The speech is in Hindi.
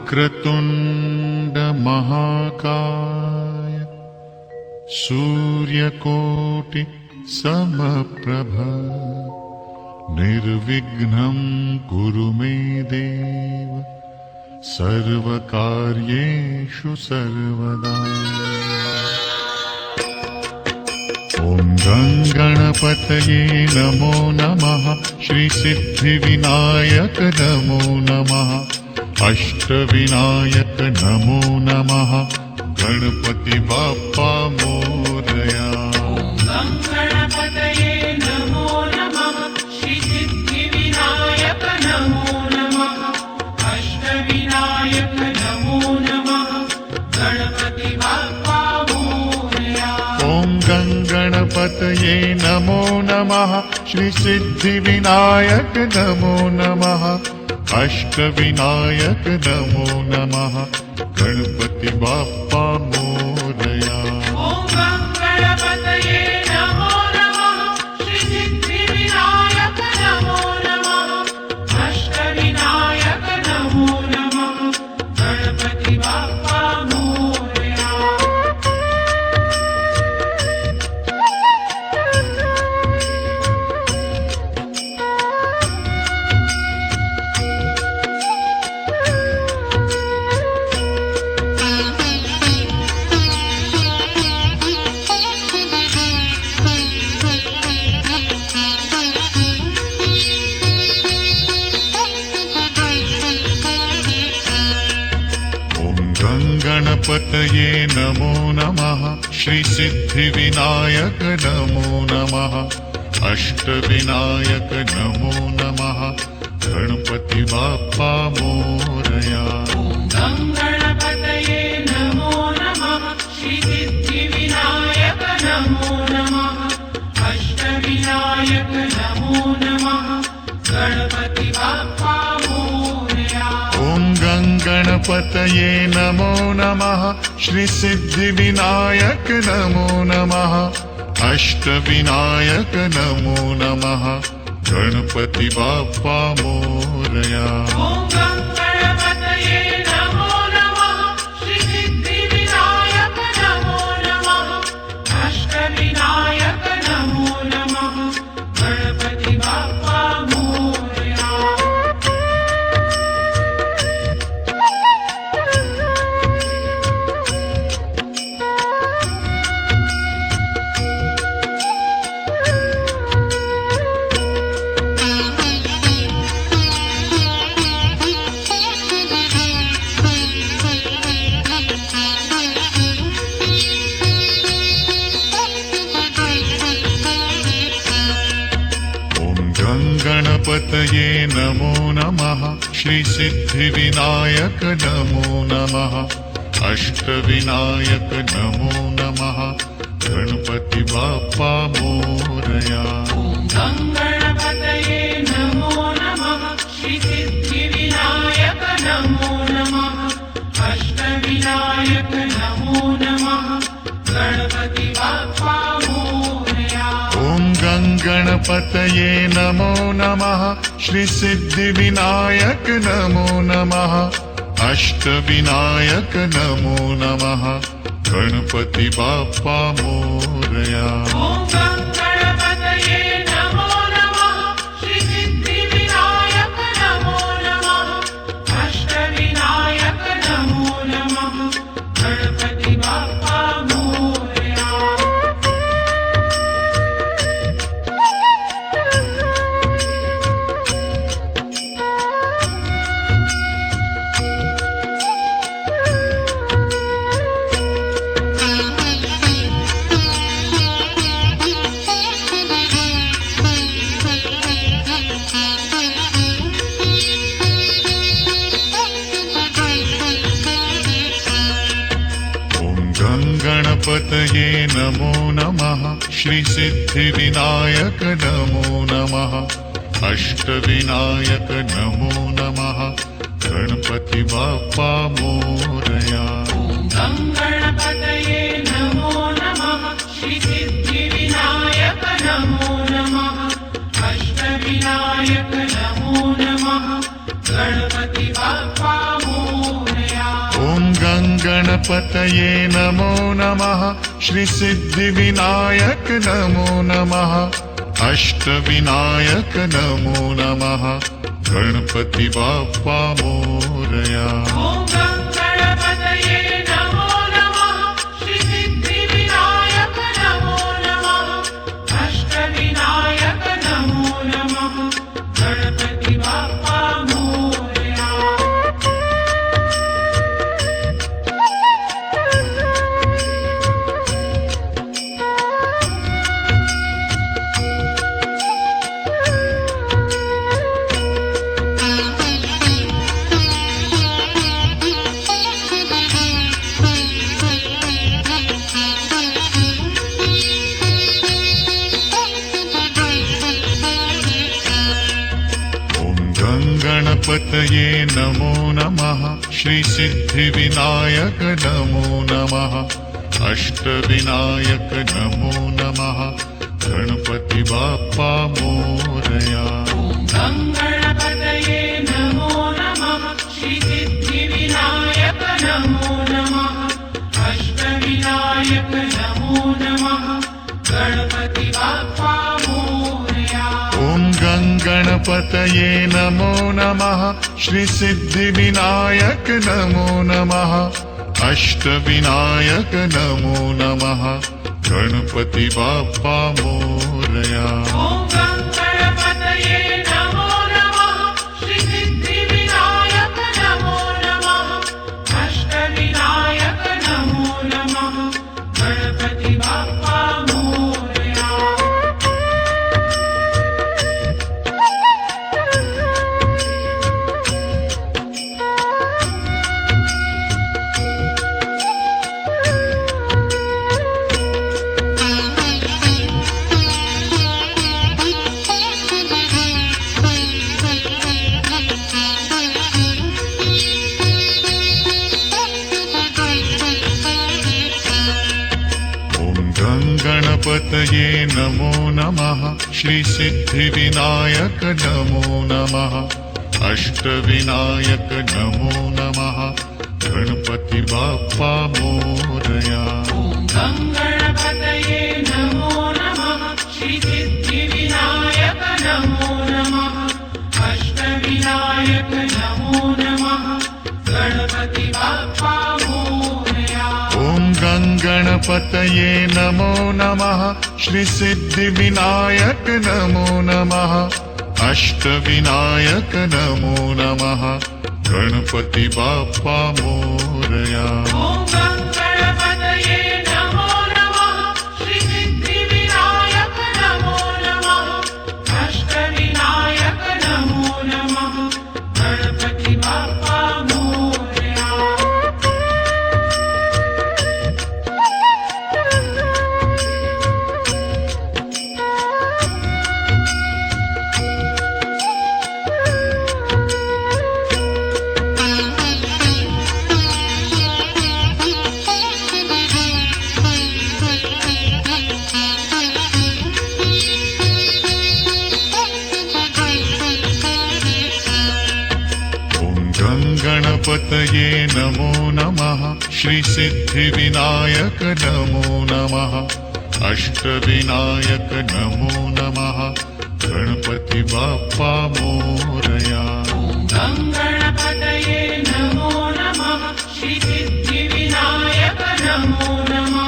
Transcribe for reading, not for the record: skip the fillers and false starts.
वक्रतुण्ड महाकाय सूर्यकोटि समप्रभ निर्विघ्नं कुरु मे देव सर्वकार्येषु सर्वदा। ॐ गणपतये नमो नमः। श्रीसिद्धिविनायक नमो नमः। अष्टविनायक नमो नमः। गणपति बाप्पा मोरया। गणपतये नमो नमः। श्रीसिद्धिविनायक नमो नमः। अष्टविनायक नमो नमः। गणपति बाप्पा मोरया। ॐ गणपतये नमो नमः। श्रीसिद्धिविनायक नमो नमः। अष्टविनायक नमो नमः। गणपति बाप्पा मोरया। ॐ गणपतये नमो नमः। श्रीसिद्धिविनायक नमो नमः। अष्टविनायक नमो नमः। गणपति बाप्पा मोरया। गणपतये नमो नमः। श्रीसिद्धिविनायक नमो नमः। अष्टविनायक नमो नमः। गणपति बाप्पा मोरया। गणपतये नमो नमः। श्रीसिद्धिविनायक नमो नमः। अष्टविनायक नमो नमः। गणपति बाप्पा मोरया। ॐ गणपतये नमो नमः। श्रीसिद्धिविनायक नमो नमः। अष्टविनायक नमो नमः। गणपति बाप्पा मोरया। गणपतये नमो नमः। श्रीसिद्धिविनायक नमो नमः। अष्टविनायक नमो नमः। गणपति बाप्पा मोरया। गणपतये नमो नमः। श्रीसिद्धिविनायक नमो नमः। अष्टविनायक नमो नमः। गणपति बाप्पा मोरया। गणपतये नमो नमः। श्रीसिद्धिविनायक नमो नमः। अष्टविनायक नमो नमः। गणपति बाप्पा मोरया। ॐ गणपतये नमो नमः। श्रीसिद्धिविनायक नमो नमः। अष्टविनायक नमो नमः। गणपति बाप्पा मोरया। गणपतये नमो नमः। श्रीसिद्धिविनायक नमो नमः। अष्टविनायक नमो नमः। गणपति बाप्पा मोरया। गणपतये नमो नमः। श्रीसिद्धिविनायक नमो नमः। अष्टविनायक नमो नमः। गणपति बाप्पा मोरया। गणपतये नमो नमः। श्रीसिद्धिविनायक नमो नमः। अष्टविनायक नमो नमः। गणपति बाप्पा मोरया। गणपतये नमो नमः श्रीसिद्धिविनायक नमो नमः अष्टविनायक नमो नमः गणपति बाप्पा मोरया ॐ गणपतये नमो नमः श्रीसिद्धिविनायक नमो नमः अष्टविनायक नमो नमः गणपति बाप्पा मोरया गणपतये नमो नमः श्रीसिद्धिविनायक नमो नमः अष्टविनायक नमो नमः गणपति बाप्पा मोरया ॐ गणपतये नमो नमः श्रीसिद्धिविनायक नमो नमः अष्टविनायक नमो नमः गणपति बाप्पा मोरया ॐ गणपतये नमो नमः श्रीसिद्धिविनायक नमो नमः अष्टविनायक नमो नमः गणपति बाप्पा मोरया ॐ गणपतये नमो नमः श्रीसिद्धिविनायक नमो नमः अष्टविनायक नमो नमः गणपति बाप्पा मोरया गणपतये नमो नमः श्रीसिद्धिविनायक नमो नमः अष्टविनायक नमो नमः गणपति बाप्पा मोरया ॐ गणपतये नमो नमः श्रीसिद्धिविनायक नमो नमः अष्टविनायक नमो नमः गणपति बाप्पा मोरया ॐ गणपतये नमो नमः श्रीसिद्धिविनायक नमो नमः अष्टविनायक नमो नमः गणपति बाप्पा मोरया ॐ गणपतये नमो नमः श्रीसिद्धिविनायक नमो नमः अष्टविनायक नमो नमः गणपति बाप्पा मोरया गणपतये नमो नमः श्रीसिद्धिविनायक नमो नमः अष्टविनायक नमो नमः गणपति बाप्पा मोरया ॐ गणपतये नमो नमः श्रीसिद्धिविनायक नमो नमः